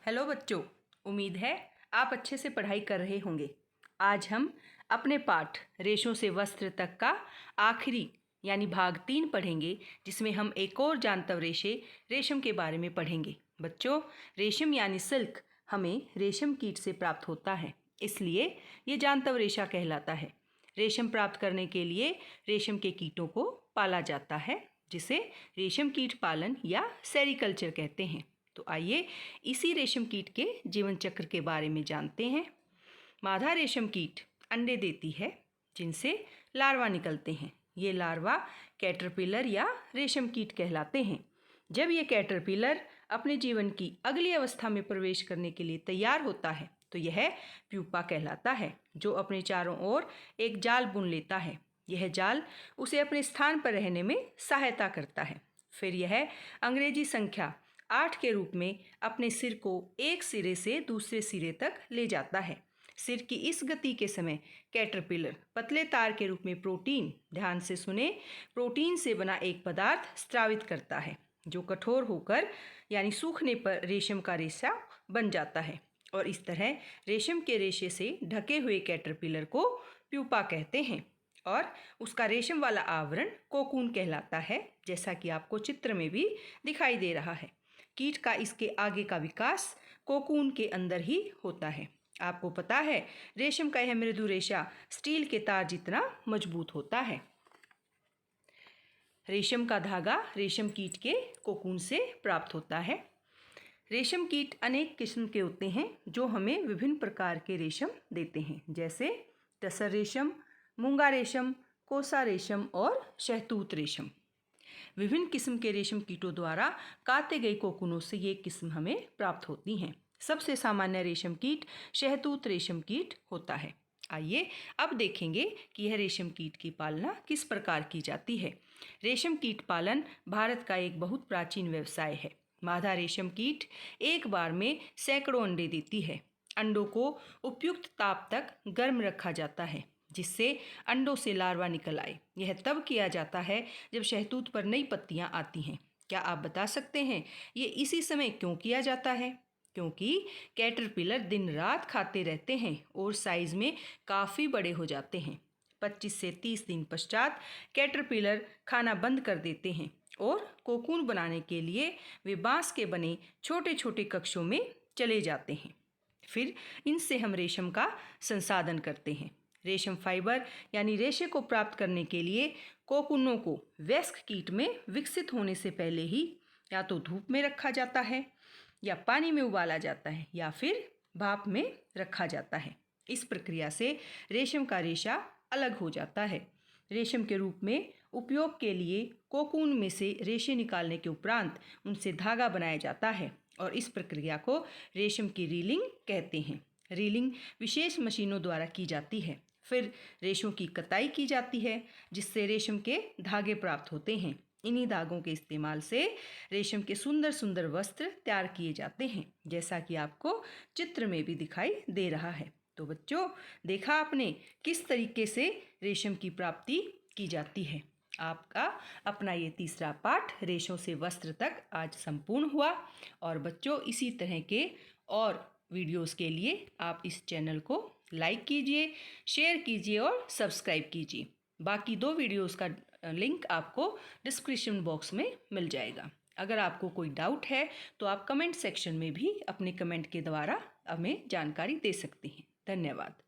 Hello बच्चों, उम्मीद है आप अच्छे से पढ़ाई कर रहे होंगे। आज हम अपने पाठ रेशों से वस्त्र तक का आखिरी यानी भाग 3 पढ़ेंगे, जिसमें हम एक और जानतव रेशम के बारे में पढ़ेंगे। बच्चों, रेशम यानी सिल्क हमें रेशम कीट से प्राप्त होता है, इसलिए ये जानतव रेशा कहलाता है। रेशम प्राप्त करने के लिए रेशम के कीटों को पाला जाता है, जिसे रेशम कीट पालन या सेरीकल्चर कहते हैं। तो आइए इसी रेशम कीट के जीवन चक्र के बारे में जानते हैं। मादा रेशम कीट अंडे देती है, जिनसे लार्वा निकलते हैं। ये लार्वा कैटरपिलर या रेशम कीट कहलाते हैं। जब ये कैटरपिलर अपने जीवन की अगली अवस्था में प्रवेश करने के लिए तैयार होता है, तो यह प्यूपा कहलाता है, जो अपने चारों ओर एक जाल बुन लेता है। यह जाल उसे अपने स्थान पर रहने में सहायता करता है। फिर यह अंग्रेजी संख्या 8 के रूप में अपने सिर को एक सिरे से दूसरे सिरे तक ले जाता है। सिर की इस गति के समय कैटरपिलर पतले तार के रूप में प्रोटीन, ध्यान से सुने, प्रोटीन से बना एक पदार्थ स्रावित करता है, जो कठोर होकर यानी सूखने पर रेशम का रेशा बन जाता है। और इस तरह रेशम के रेशे से ढके हुए कैटरपिलर को प्यूपा कहते हैं, और उसका रेशम वाला आवरण कोकून कहलाता है, जैसा कि आपको चित्र में भी दिखाई दे रहा है। कीट का इसके आगे का विकास कोकून के अंदर ही होता है। आपको पता है, रेशम का यह मृदु रेशा स्टील के तार जितना मजबूत होता है। रेशम का धागा रेशम कीट के कोकून से प्राप्त होता है। रेशम कीट अनेक किस्म के होते हैं, जो हमें विभिन्न प्रकार के रेशम देते हैं, जैसे टसर रेशम, मूंगा रेशम, कोसा रेशम और शहतूत रेशम। विभिन्न किस्म के रेशम कीटों द्वारा काते गए कोकूनों से ये किस्म हमें प्राप्त होती हैं। सबसे सामान्य रेशम कीट शहतूत रेशम कीट होता है। आइए अब देखेंगे कि यह रेशम कीट की पालना किस प्रकार की जाती है। रेशम कीट पालन भारत का एक बहुत प्राचीन व्यवसाय है। मादा रेशम कीट एक बार में सैकड़ों अंडे देती है। अंडों को उपयुक्त ताप तक गर्म रखा जाता है, जिससे अंडों से लार्वा निकल आए। यह तब किया जाता है जब शहतूत पर नई पत्तियां आती हैं। क्या आप बता सकते हैं ये इसी समय क्यों किया जाता है? क्योंकि कैटरपिलर दिन रात खाते रहते हैं और साइज में काफ़ी बड़े हो जाते हैं। 25 से 30 दिन पश्चात कैटरपिलर खाना बंद कर देते हैं और कोकून बनाने के लिए वे बांस के बने छोटे छोटे कक्षों में चले जाते हैं। फिर इनसे हम रेशम का संसाधन करते हैं। रेशम फाइबर यानी रेशे को प्राप्त करने के लिए कोकूनों को वयस्क कीट में विकसित होने से पहले ही या तो धूप में रखा जाता है, या पानी में उबाला जाता है, या फिर भाप में रखा जाता है। इस प्रक्रिया से रेशम का रेशा अलग हो जाता है। रेशम के रूप में उपयोग के लिए कोकून में से रेशे निकालने के उपरांत उनसे धागा बनाया जाता है, और इस प्रक्रिया को रेशम की रीलिंग कहते हैं। रीलिंग विशेष मशीनों द्वारा की जाती है। फिर रेशों की कताई की जाती है, जिससे रेशम के धागे प्राप्त होते हैं। इन्हीं धागों के इस्तेमाल से रेशम के सुंदर सुंदर वस्त्र तैयार किए जाते हैं, जैसा कि आपको चित्र में भी दिखाई दे रहा है। तो बच्चों, देखा आपने किस तरीके से रेशम की प्राप्ति की जाती है। आपका अपना ये तीसरा पाठ रेशों से वस्त्र तक आज संपूर्ण हुआ। और बच्चों, इसी तरह के और वीडियोस के लिए आप इस चैनल को लाइक कीजिए, शेयर कीजिए और सब्सक्राइब कीजिए। बाकी 2 वीडियोस का लिंक आपको डिस्क्रिप्शन बॉक्स में मिल जाएगा। अगर आपको कोई डाउट है तो आप कमेंट सेक्शन में भी अपने कमेंट के द्वारा हमें जानकारी दे सकते हैं। धन्यवाद।